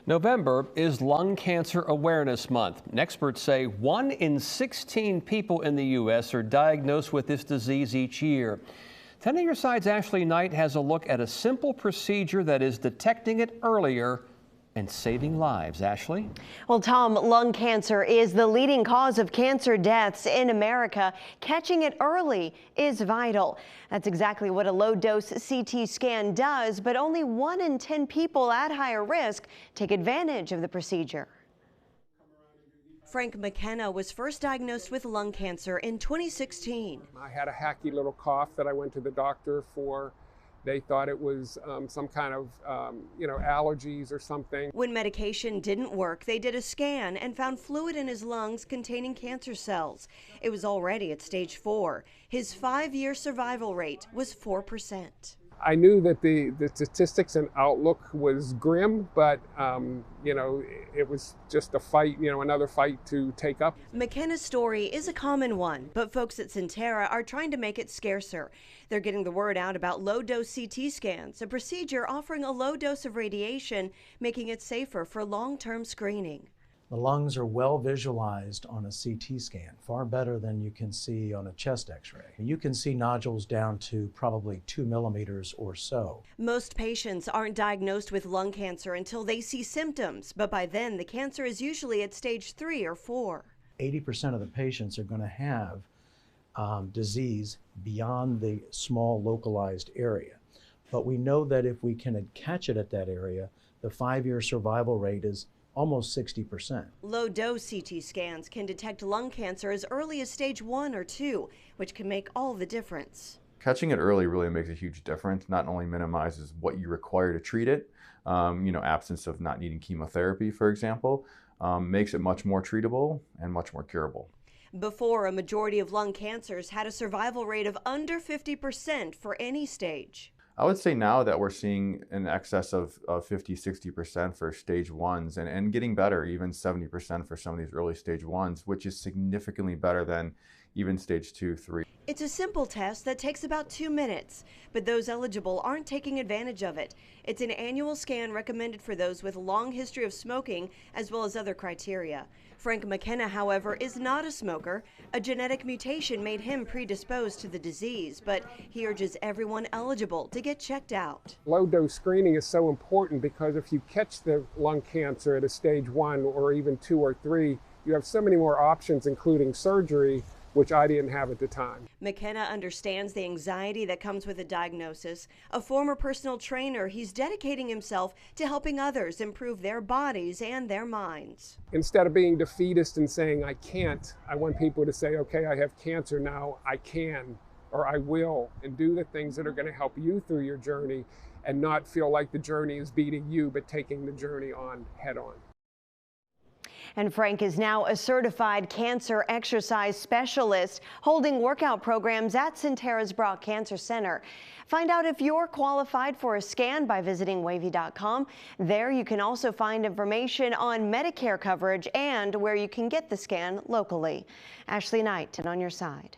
November is Lung Cancer Awareness Month. And experts say 1 in 16 people in the U.S. are diagnosed with this disease each year. 10 on your side's Ashley Knight has a look at a simple procedure that is detecting it earlier and saving lives. Ashley? Well, Tom, lung cancer is the leading cause of cancer deaths in America. Catching it early is vital. That's exactly what a low-dose CT scan does, but only 1 in 10 people at higher risk take advantage of the procedure. Frank McKenna was first diagnosed with lung cancer in 2016. I had a hacky little cough that I went to the doctor for. They thought it was some kind of, allergies or something. When medication didn't work, they did a scan and found fluid in his lungs containing cancer cells. It was already at stage 4. His 5-year survival rate was 4%. I knew that the statistics and outlook was grim, but, it was just a fight, another fight to take up. McKenna's story is a common one, but folks at Sentara are trying to make it scarcer. They're getting the word out about low-dose CT scans, a procedure offering a low dose of radiation, making it safer for long-term screening. The lungs are well visualized on a CT scan, far better than you can see on a chest x-ray. You can see nodules down to probably 2 millimeters or so. Most patients aren't diagnosed with lung cancer until they see symptoms, but by then the cancer is usually at stage 3 or 4. 80% of the patients are going to have disease beyond the small localized area. But we know that if we can catch it at that area, the 5-year survival rate is almost 60%. Low-dose CT scans can detect lung cancer as early as stage 1 or 2, which can make all the difference. Catching it early really makes a huge difference. Not only minimizes what you require to treat it, absence of not needing chemotherapy, for example, makes it much more treatable and much more curable. Before, a majority of lung cancers had a survival rate of under 50% for any stage. I would say now that we're seeing in excess of 50-60% for stage 1s and getting better, even 70% for some of these early stage 1s, which is significantly better than even stage 2, 3. It's a simple test that takes about 2 minutes, but those eligible aren't taking advantage of it. It's an annual scan recommended for those with a long history of smoking as well as other criteria. Frank McKenna, however, is not a smoker. A genetic mutation made him predisposed to the disease, but he urges everyone eligible to get checked out. Low-dose screening is so important because if you catch the lung cancer at a stage 1 or even 2 or 3, you have so many more options, including surgery, which I didn't have at the time. McKenna understands the anxiety that comes with a diagnosis. A former personal trainer, he's dedicating himself to helping others improve their bodies and their minds. Instead of being defeatist and saying, I can't, I want people to say, okay, I have cancer now, I can, or I will, and do the things that are going to help you through your journey and not feel like the journey is beating you, but taking the journey on head on. And Frank is now a certified cancer exercise specialist, holding workout programs at Sentara's Brock Cancer Center. Find out if you're qualified for a scan by visiting wavy.com. There you can also find information on Medicare coverage and where you can get the scan locally. Ashley Knight, 10 on your side.